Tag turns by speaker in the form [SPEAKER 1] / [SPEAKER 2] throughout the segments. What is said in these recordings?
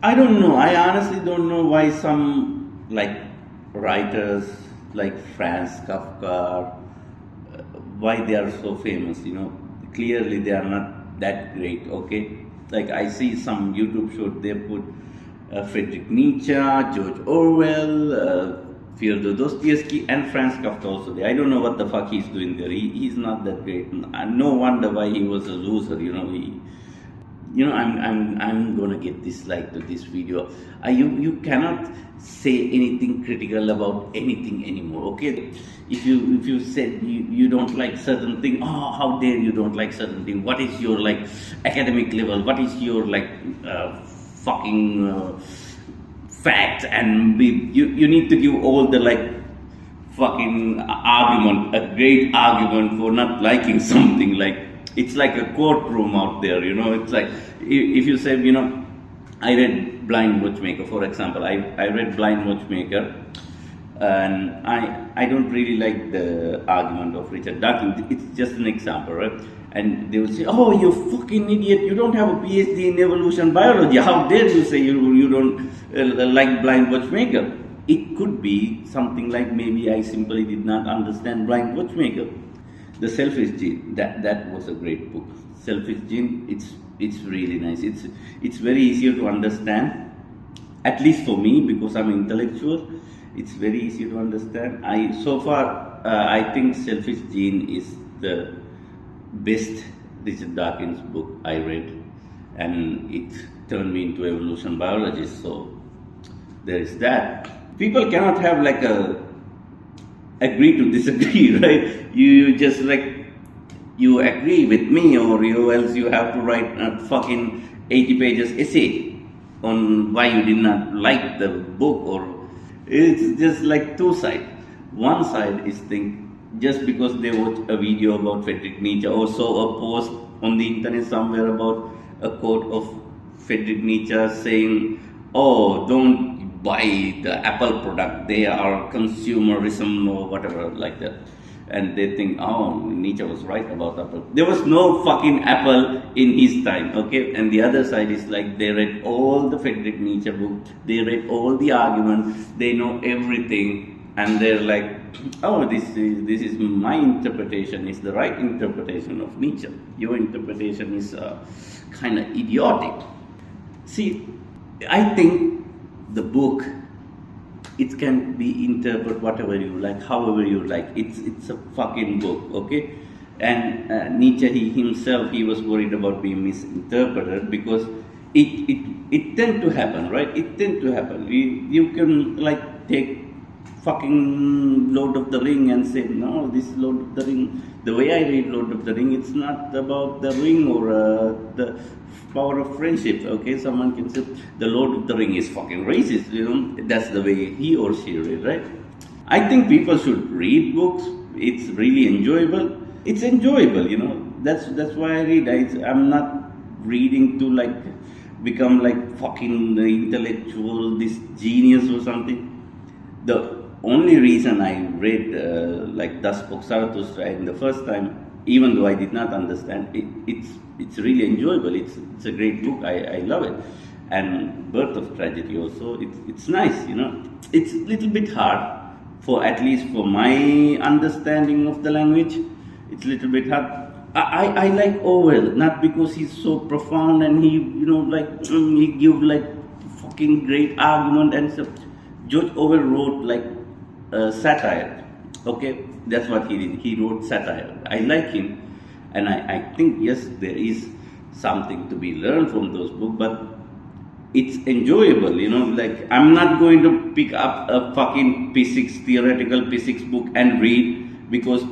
[SPEAKER 1] I don't know. I honestly don't know why some like writers like Franz Kafka, why they are so famous. Clearly they are not that great. Okay, like I see some YouTube shows they put Friedrich Nietzsche, George Orwell, Fyodor Dostoevsky, and Franz Kafka also there. I don't know what the fuck he's doing there. He's not that great. And no wonder why he was a loser. I'm gonna get disliked to this video. You cannot say anything critical about anything anymore. Okay, if you said you don't like certain thing, oh, how dare you don't like certain thing? What is your like academic level? What is your like fucking fact? And you need to give all the like fucking argument, a great argument for not liking something. Like it's like a courtroom out there. It's like if you say, I read Blind Watchmaker, for example. I read Blind Watchmaker, and I don't really like the argument of Richard Dawkins. It's just an example, right? And they will say, oh, you fucking idiot, you don't have a PhD in evolution biology. How dare you say you don't like Blind Watchmaker? It could be something like maybe I simply did not understand Blind Watchmaker. The Selfish Gene, that was a great book. Selfish Gene, it's really nice. It's very easier to understand, at least for me, because I'm intellectual. It's very easy to understand. I think Selfish Gene is the best Richard Dawkins book I read, and it turned me into evolution biologist. So there is that. People cannot have like a agree to disagree, right? You just like you agree with me, or else you have to write a fucking 80 pages essay on why you did not like the book, or it's just like two sides. One side is think just because they watch a video about Friedrich Nietzsche or saw a post on the internet somewhere about a quote of Friedrich Nietzsche saying, oh, don't buy the Apple product, they are consumerism or whatever like that. And they think, oh, Nietzsche was right about Apple. There was no fucking Apple in his time, okay? And the other side is like they read all the Friedrich Nietzsche book, they read all the arguments, they know everything, and they're like, oh, this is my interpretation, is the right interpretation of Nietzsche. Your interpretation is kind of idiotic. See, I think the book, it can be interpreted whatever you like, however you like. It's a fucking book, okay? And Nietzsche himself, he was worried about being misinterpreted because it tend to happen, right? It tend to happen. You can like take fucking Lord of the Ring and say, no, this Lord of the Ring, the way I read Lord of the Ring, it's not about the ring or the power of friendship, okay? Someone can say, the Lord of the Ring is fucking racist, that's the way he or she read, right? I think people should read books. It's really enjoyable. It's enjoyable, that's why I read. I'm not reading to like become like fucking intellectual, this genius or something. The only reason I read like Thus Spoke Zarathustra in the first time, even though I did not understand, it's really enjoyable. It's a great book. I love it. And Birth of Tragedy also, it's nice, It's a little bit hard, for at least for my understanding of the language. It's a little bit hard. I like Orwell, not because he's so profound and he, he give like fucking great argument and stuff. George Orwell wrote like satire, okay? That's what he did. He wrote satire. I like him, and I think, yes, there is something to be learned from those books, but it's enjoyable, like I'm not going to pick up a fucking theoretical physics book and read, because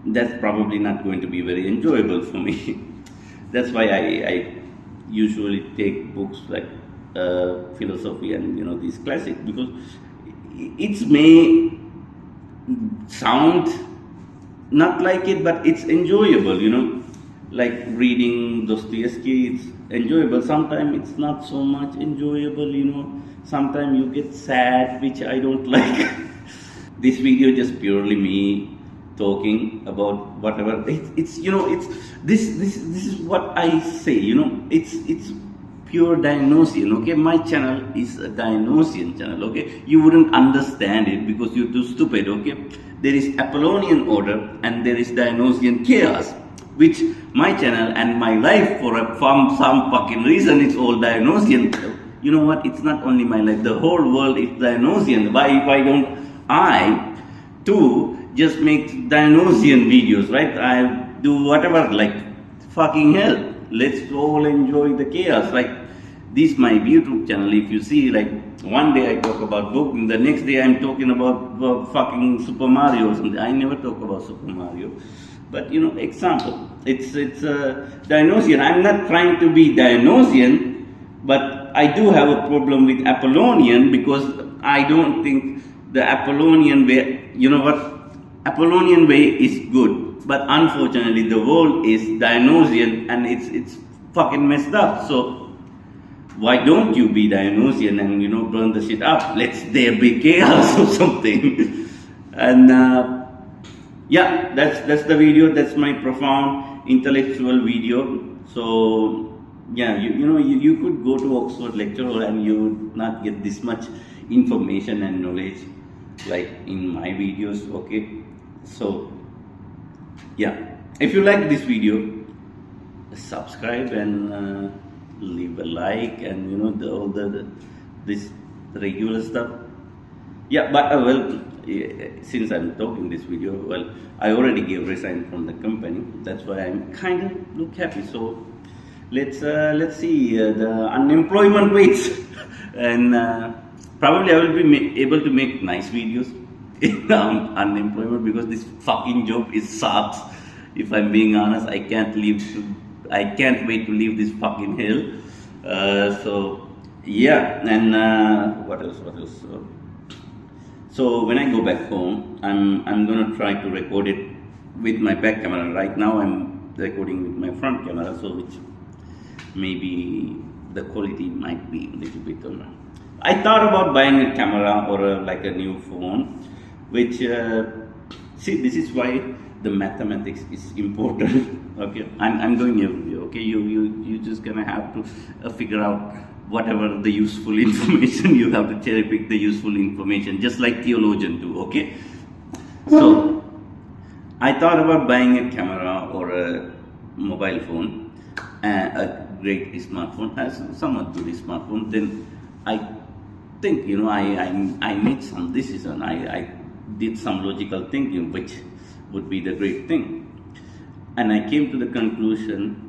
[SPEAKER 1] that's probably not going to be very enjoyable for me. That's why I usually take books like philosophy and these classics, because it may sound not like it, but it's enjoyable, like reading Dostoevsky, it's enjoyable. Sometimes it's not so much enjoyable, sometimes you get sad, which I don't like. This video just purely me talking about whatever. It's this is what I say, it's pure Dionysian, okay? My channel is a Dionysian channel, okay? You wouldn't understand it because you're too stupid, okay? There is Apollonian order and there is Dionysian chaos, which my channel and my life for some fucking reason it's all Dionysian. You know what? It's not only my life, the whole world is Dionysian. Why don't I too just make Dionysian videos, right? I do whatever, like fucking hell. Let's all enjoy the chaos. Like this my YouTube channel, if you see, like one day I talk about booking, the next day I'm talking about fucking Super Mario or something. I never talk about Super Mario. But you know, example, it's Dionysian. I'm not trying to be Dionysian, but I do have a problem with Apollonian because I don't think the Apollonian way, you know what, Apollonian way is good, but unfortunately the world is Dionysian and it's fucking messed up. So why don't you be Dionysian and, you know, burn the shit up? Let's there be chaos or something. And yeah, that's the video. That's my profound intellectual video. So yeah, you know, you could go to Oxford lecture and you would not get this much information and knowledge like in my videos, okay? So yeah, if you like this video, subscribe and leave a like, and you know, all this regular stuff. Yeah, but well, since I'm talking this video, well, I already gave resign from the company. That's why I'm kind of look happy. So let's see the unemployment rates, and probably I will be able to make nice videos in unemployment, because this fucking job is sucks. If I'm being honest, I can't wait to leave this fucking hell. So yeah, and what else? So when I go back home, I'm gonna try to record it with my back camera. Right now I'm recording with my front camera, so which maybe the quality might be a little bit on. I thought about buying a camera or like a new phone, which see, this is why the mathematics is important. Okay, I'm going everywhere. Okay, you just gonna have to figure out whatever the useful information. You have to cherry pick the useful information, just like theologian do. Okay, so I thought about buying a camera or a mobile phone, a great smartphone, as somewhat good smartphone. Then I think, you know, I made some decision. I did some logical thinking, which would be the great thing, and I came to the conclusion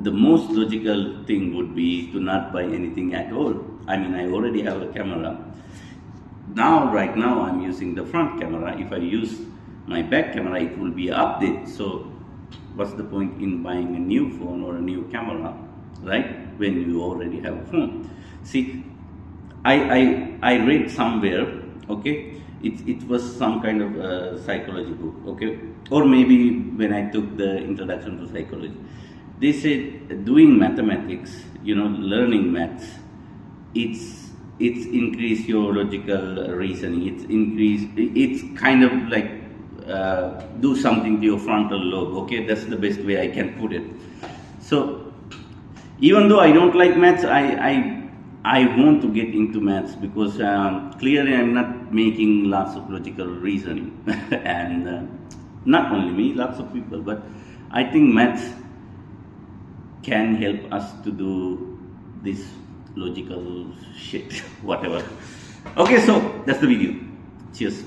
[SPEAKER 1] the most logical thing would be to not buy anything at all. I mean, I already have a camera. Right now I'm using the front camera. If I use my back camera, it will be an update. So what's the point in buying a new phone or a new camera, right, when you already have a phone? See, I read somewhere, okay, it was some kind of psychology book, okay, or maybe when I took the introduction to psychology. They said doing mathematics, you know, learning maths, it's increase your logical reasoning. It's kind of like do something to your frontal lobe. Okay, that's the best way I can put it. So even though I don't like maths, I want to get into maths because clearly I'm not making lots of logical reasoning, and not only me, lots of people. But I think maths can help us to do this logical shit, whatever. Okay, so that's the video. Cheers.